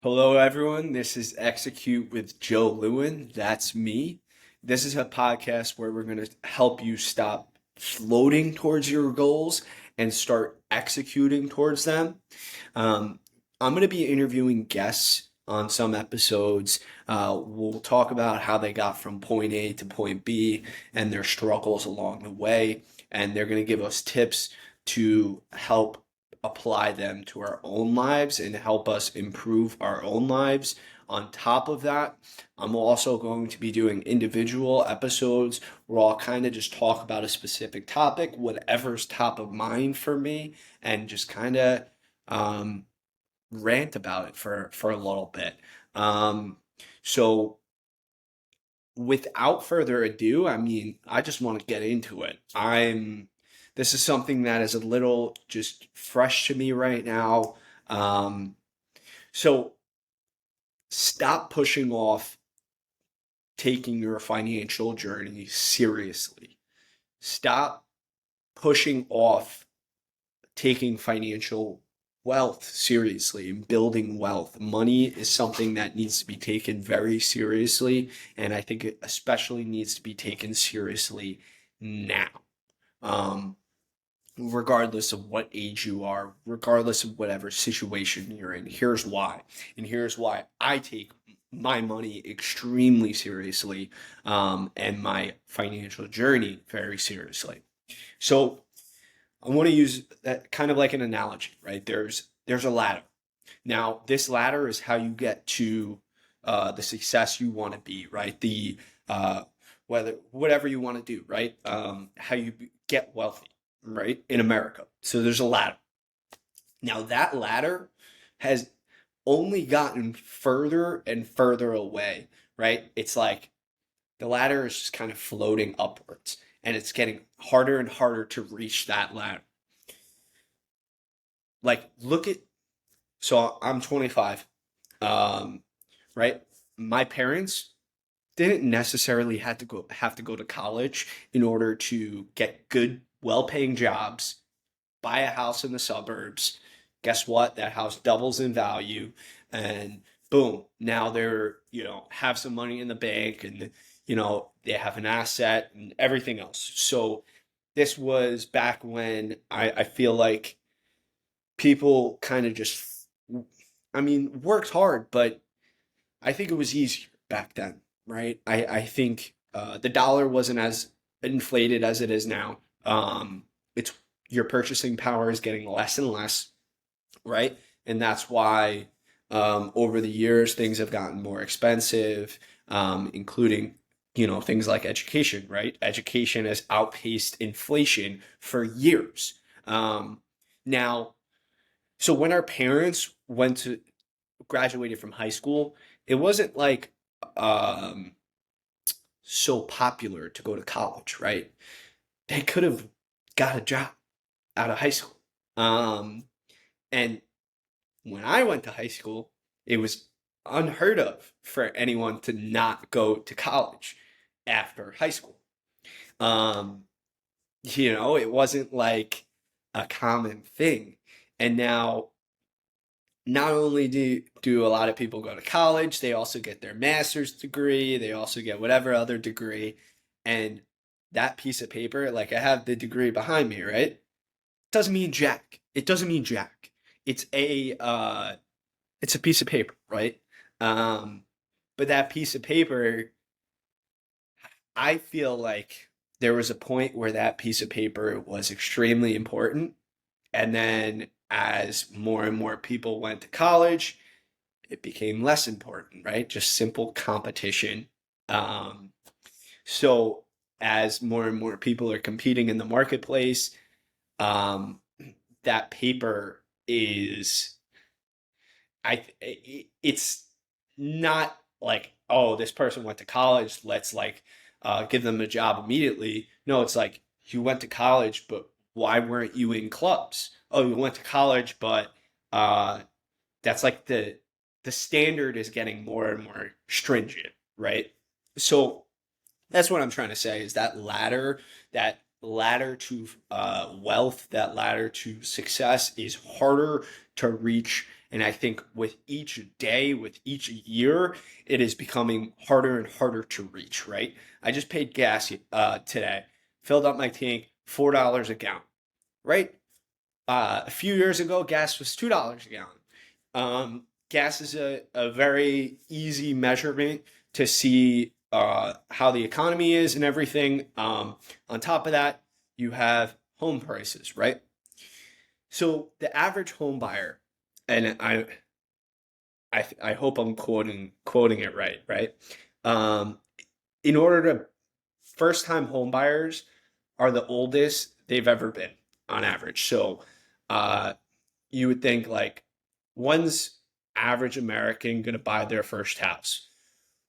Hello, everyone. This is Execute with Joe Leun. That's me. This is a podcast where we're going to help you stop floating towards your goals and start executing towards them. Um, I'm going to be interviewing guests on some episodes. We'll talk about how they got from point A to point B and their struggles along the way. And they're going to give us tips to help apply them to our own lives and help us improve our own lives. On top of that, I'm also going to be doing individual episodes where I'll kind of just talk about a specific topic, whatever's top of mind for me, and just kind of um, rant about it for a little bit. Um, so without further ado, I just want to get into it. This is something that is a little just fresh to me right now. Um, so stop pushing off taking your financial journey seriously. Stop pushing off taking financial wealth seriously and building wealth. Money is something that needs to be taken very seriously, and I think it especially needs to be taken seriously now. Um, Regardless of what age you are, regardless of whatever situation you're in. Here's why. And here's why I take my money extremely seriously, and my financial journey very seriously. So I want to use that kind of like an analogy, right? There's a ladder. Now, this ladder is how you get to the success you want to be, right? The whatever you want to do, right? How you get wealthy, right? In America. So there's a ladder. Now that ladder has only gotten further and further away, right? It's like the ladder is just kind of floating upwards, and it's getting harder and harder to reach that ladder. Like, look at, so I'm 25, um, right? My parents didn't necessarily have to go to college in order to get good, well-paying jobs, buy a house in the suburbs. Guess what? That house doubles in value, and boom, now they're, have some money in the bank, and they have an asset and everything else. So this was back when I feel like people kind of just, worked hard, but I think it was easier back then, right? I think the dollar wasn't as inflated as it is now. It's Your purchasing power is getting less and less, right? And that's why over the years things have gotten more expensive, including things like education, right? Education has outpaced inflation for years. Now, so when our parents went to graduated from high school, it wasn't like um, so popular to go to college, right? They could have got a job out of high school. Um, and when I went to high school, it was unheard of for anyone to not go to college after high school. Um, it wasn't like a common thing. And now not only do a lot of people go to college, they also get their master's degree, they also get whatever other degree. And that piece of paper, like I have the degree behind me, right? Doesn't mean jack. It doesn't mean jack. It's a piece of paper, right? Um, but that piece of paper, I feel like there was a point where that piece of paper was extremely important. And then as more and more people went to college, it became less important, right? Just simple competition. Um, so as more and more people are competing in the marketplace, um, that paper is, it's not like, oh, this person went to college, let's like give them a job immediately. No, it's like you went to college, but why weren't you in clubs? Oh, you went to college, but uh, that's like the standard is getting more and more stringent, right? So that's what I'm trying to say is that ladder to wealth, that ladder to success is harder to reach And I think with each day, with each year, it is becoming harder and harder to reach, right? I just paid gas today, filled up my tank, $4 a gallon, right? A few years ago, gas was $2 a gallon. Gas is a very easy measurement to see how the economy is and everything. On top of that, you have home prices, right? So the average home buyer, and I hope I'm quoting it right, right? Um, in order to first time home buyers are the oldest they've ever been on average. So uh, you would think like, when's average American going to buy their first house?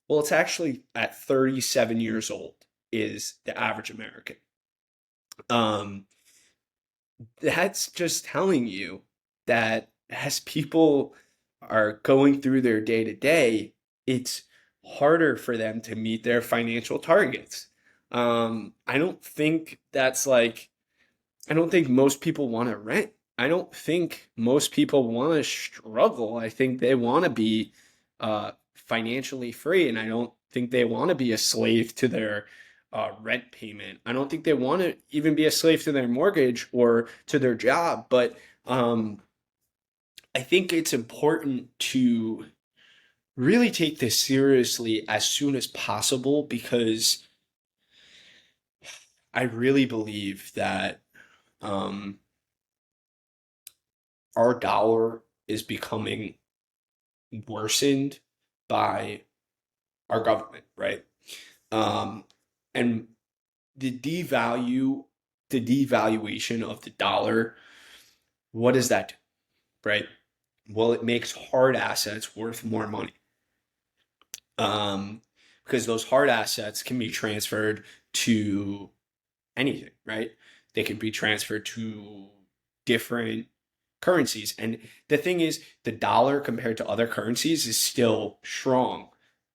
Well, it's actually at 37 years old is the average American. Um, that's just telling you that as people are going through their day to day, it's harder for them to meet their financial targets. I don't think that's like I don't think most people want to rent. I don't think most people want to struggle. I think they want to be financially free, and I don't think they want to be a slave to their rent payment. I don't think they want to even be a slave to their mortgage or to their job. But um, I think it's important to really take this seriously as soon as possible because I really believe that um, our dollar is becoming worsened by our government, right? Um, and the the devaluation of the dollar, what does that do, right? Well, it makes hard assets worth more money. Um, because those hard assets can be transferred to anything, right? They can be transferred to different currencies. And the thing is, the dollar compared to other currencies is still strong,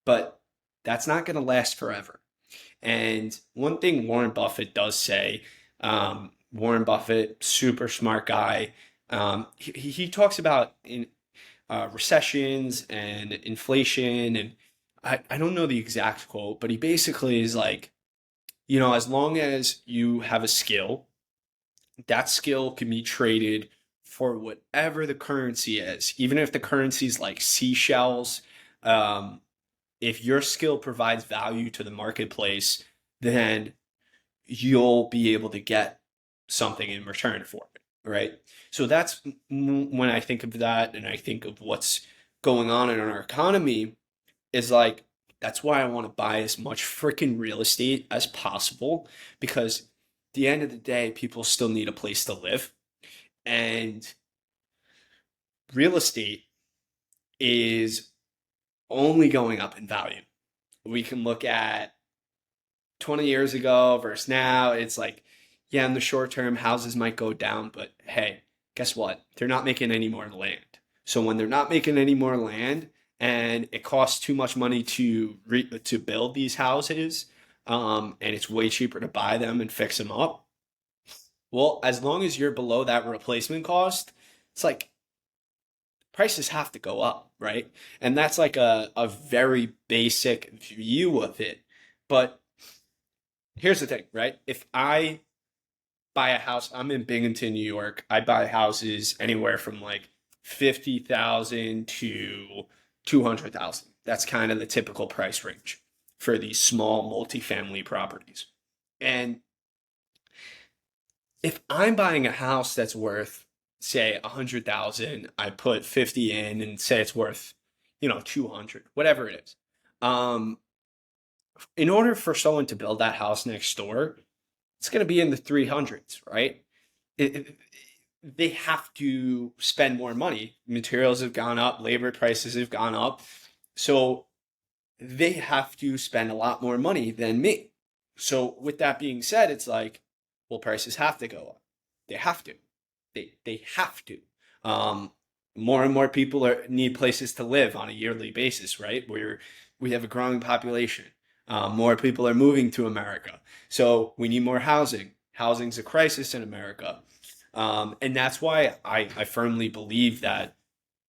but that's not going to last forever. And one thing Warren Buffett does say, Warren Buffett, super smart guy, he talks about in recessions and inflation. And I don't know the exact quote, but he basically is like, as long as you have a skill, that skill can be traded for whatever the currency is, even if the currency is like seashells. Um, if your skill provides value to the marketplace, then you'll be able to get something in return for it, right? So that's when I think of that and I think of what's going on in our economy is like, that's why I want to buy as much freaking real estate as possible because at the end of the day, people still need a place to live. And real estate is only going up in value. We can look at 20 years ago versus now. It's like, yeah, in the short term, houses might go down, but hey, guess what? They're not making any more land. So when they're not making any more land and it costs too much money to build these houses, and it's way cheaper to buy them and fix them up, well, as long as you're below that replacement cost, it's like prices have to go up, right? And that's like a very basic view of it. But here's the thing, right? If I buy a house, I'm in Binghamton, New York. I buy houses anywhere from like 50,000 to 200,000. That's kind of the typical price range for these small multifamily properties. And if I'm buying a house that's worth, say, 100,000, I put 50 in and say it's worth, 200, whatever it is. Um, in order for someone to build that house next door, it's going to be in the 300s, right? It, they have to spend more money. Materials have gone up, labor prices have gone up. So they have to spend a lot more money than me. So with that being said, it's like, well, prices have to go up. They have to. They have to. Um, More and more people need places to live on a yearly basis, right? We have a growing population. More people are moving to America, so we need more housing. Housing's a crisis in America, and that's why I firmly believe that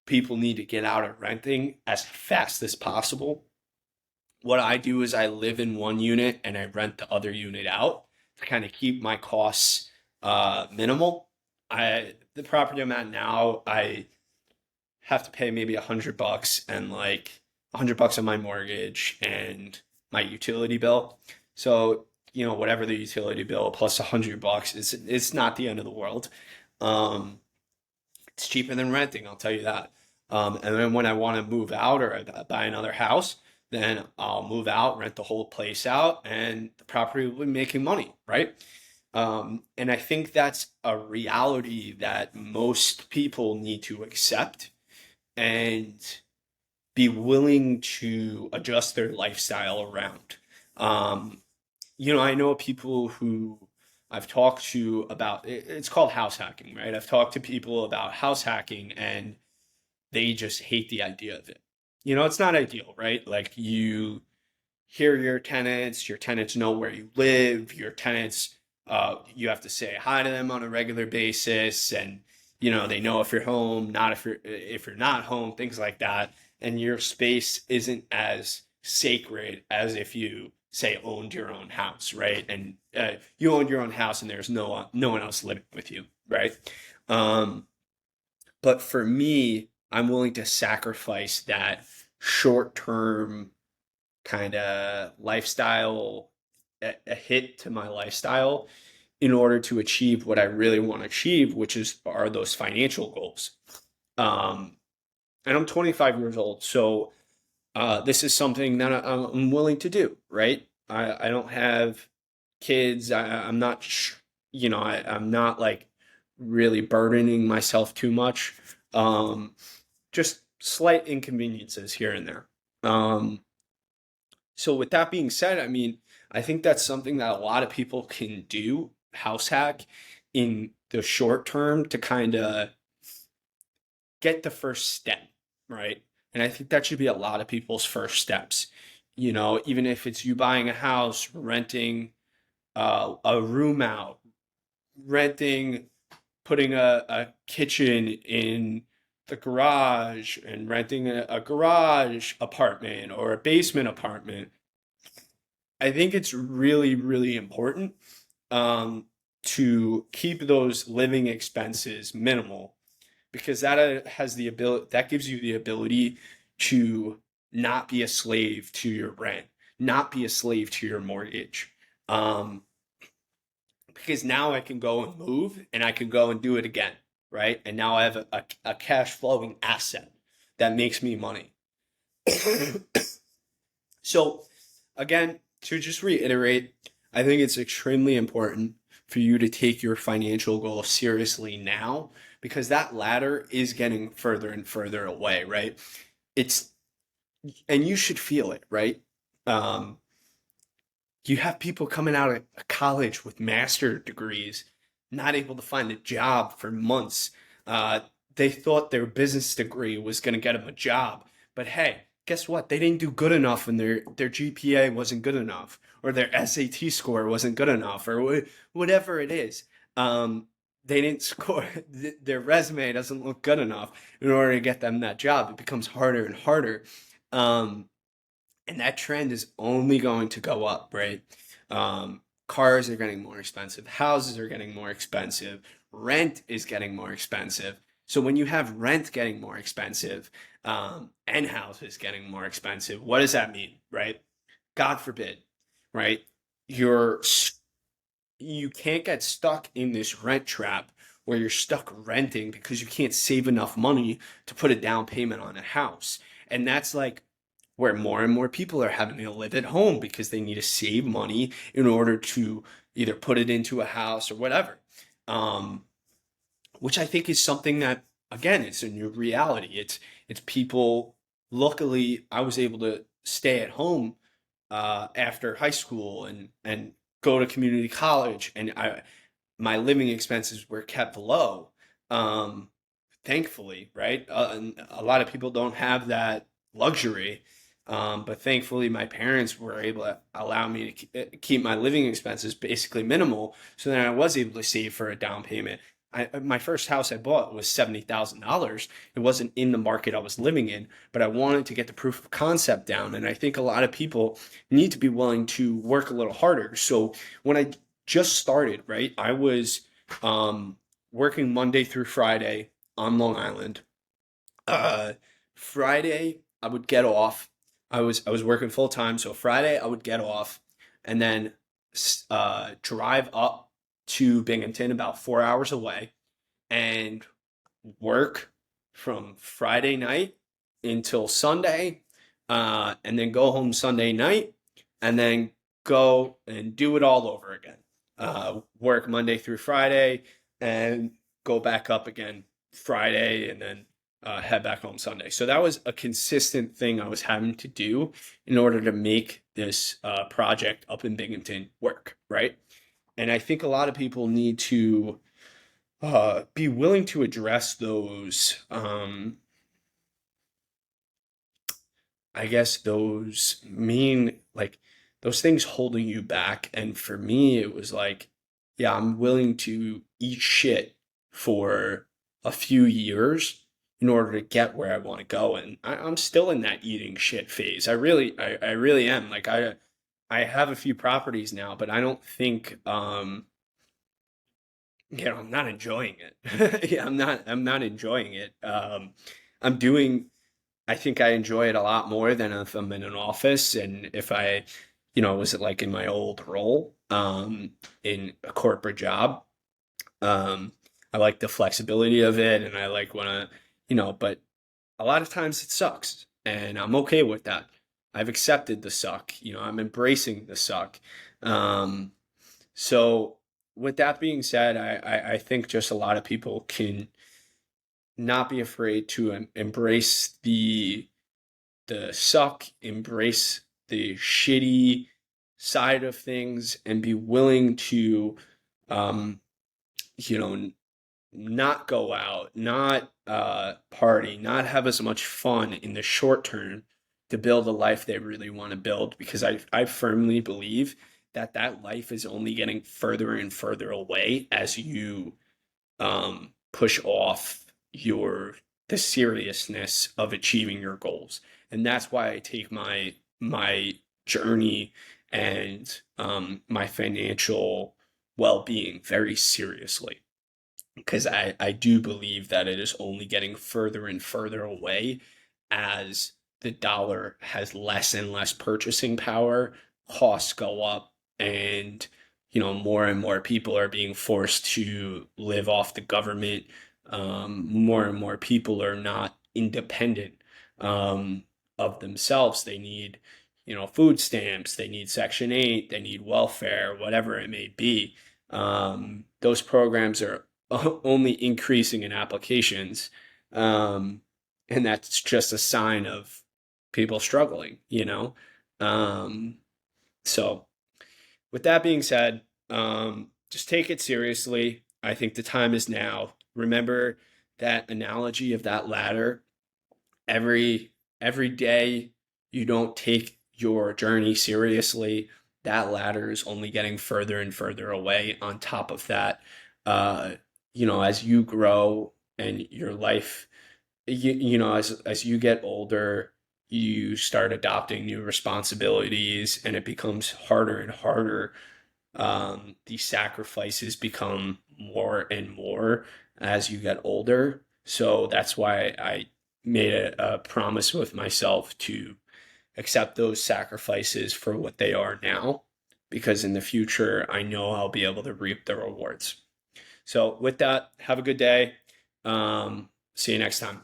people need to get out of renting as fast as possible. What I do is I live in one unit and I rent the other unit out to kind of keep my costs minimal. The property I'm at now, I have to pay maybe $100 and like $100 on my mortgage and my utility bill. So, whatever the utility bill plus $100 is, it's not the end of the world. Um, it's cheaper than renting, I'll tell you that. And then when I want to move out or I buy another house, then I'll move out, rent the whole place out, and the property will be making money, right? And I think that's a reality that most people need to accept and be willing to adjust their lifestyle around. Um, I know people who I've talked to about it's called house hacking, right? I've talked to people about house hacking and they just hate the idea of it. It's not ideal, right? Like you hear your tenants know where you live, your tenants, you have to say hi to them on a regular basis, and they know if you're home, not if you're not home, things like that, and your space isn't as sacred as if you say owned your own house, right? And you owned your own house, and there's no one else living with you, right? Um, but for me, I'm willing to sacrifice that short term kind of lifestyle, a hit to my lifestyle in order to achieve what I really want to achieve, which are those financial goals. Um, and I'm 25 years old, so this is something that I'm willing to do, right? I don't have kids. I'm not, I'm not like really burdening myself too much. Um, just slight inconveniences here and there. Um, so with that being said, I mean, I think that's something that a lot of people can do, house hack in the short term to kind of get the first step, right? And I think that should be a lot of people's first steps. Even if it's you buying a house, renting a room out, renting, putting a kitchen in the garage and renting a garage apartment or a basement apartment. I think it's really, really important um, to keep those living expenses minimal because that gives you the ability to not be a slave to your rent, not be a slave to your mortgage. Um, because now I can go and move and I can go and do it again, right? And now I have a cash flowing asset that makes me money. So, again, to just reiterate, I think it's extremely important for you to take your financial goal seriously now because that ladder is getting further and further away, right? It's, and you should feel it, right? Um, you have people coming out of college with master degrees, not able to find a job for months. Uh, they thought their business degree was going to get them a job, but hey, guess what? They didn't do good enough, and their GPA wasn't good enough, or their SAT score wasn't good enough, or whatever it is. Um, they didn't score. Their resume doesn't look good enough in order to get them that job. It becomes harder and harder. Um, and that trend is only going to go up, right? Cars are getting more expensive, houses are getting more expensive, rent is getting more expensive. So when you have rent getting more expensive and houses getting more expensive, what does that mean, right? God forbid, right? You're you can't get stuck in this rent trap where you're stuck renting because you can't save enough money to put a down payment on a house. And that's like where more and more people are having to live at home because they need to save money in order to either put it into a house or whatever. Um, which I think is something that again, it's a new reality. It's people. Luckily, I was able to stay at home after high school and go to community college, and my living expenses were kept low. Um, Thankfully, right? And a lot of people don't have that luxury. But thankfully, my parents were able to allow me to keep my living expenses basically minimal. So then I was able to save for a down payment. my first house I bought was $70,000. It wasn't in the market I was living in, but I wanted to get the proof of concept down. And I think a lot of people need to be willing to work a little harder. So when I just started, right, I was working Monday through Friday on Long Island. Uh, Friday I would get off. I was working full time, so Friday I would get off, and then drive up to Binghamton, about 4 hours away, and work from Friday night until Sunday, and then go home Sunday night, and then go and do it all over again. Work Monday through Friday, and go back up again Friday, and then head back home Sunday. So that was a consistent thing I was having to do in order to make this project up in Binghamton work, right? And I think a lot of people need to be willing to address those, I guess those mean like those things holding you back. And for me, it was like, yeah, I'm willing to eat shit for a few years in order to get where I want to go. And I'm still in that eating shit phase. I really am. Like I have a few properties now, but I don't think, I'm not enjoying it. Yeah, I'm not enjoying it. I'm doing, I think I enjoy it a lot more than if I'm in an office and if I, was it like in my old role, in a corporate job. Um, I like the flexibility of it and I like when but a lot of times it sucks and I'm okay with that. I've accepted the suck, I'm embracing the suck. Um, so with that being said, I think just a lot of people can not be afraid to embrace the suck, embrace the shitty side of things, and be willing to, um, you know, not go out, not party, not have as much fun in the short term to build a life they really want to build. Because I firmly believe that that life is only getting further and further away as you push off your the seriousness of achieving your goals. And that's why I take my journey and my financial well-being very seriously, because I do believe that it is only getting further and further away as the dollar has less and less purchasing power, costs go up, and more and more people are being forced to live off the government. More and more people are not independent um, of themselves. They need, food stamps, they need Section 8, they need welfare, whatever it may be. Those programs are only increasing in applications. Um, and that's just a sign of people struggling. Um, so, with that being said, just take it seriously. I think the time is now. Remember that analogy of that ladder. Every day you don't take your journey seriously, that ladder is only getting further and further away. On top of that, uh, as you grow and your life, as you get older, you start adopting new responsibilities and it becomes harder and harder. These sacrifices become more and more as you get older. So that's why I made a promise with myself to accept those sacrifices for what they are now, because in the future, I know I'll be able to reap the rewards. So, with that, have a good day. See you next time.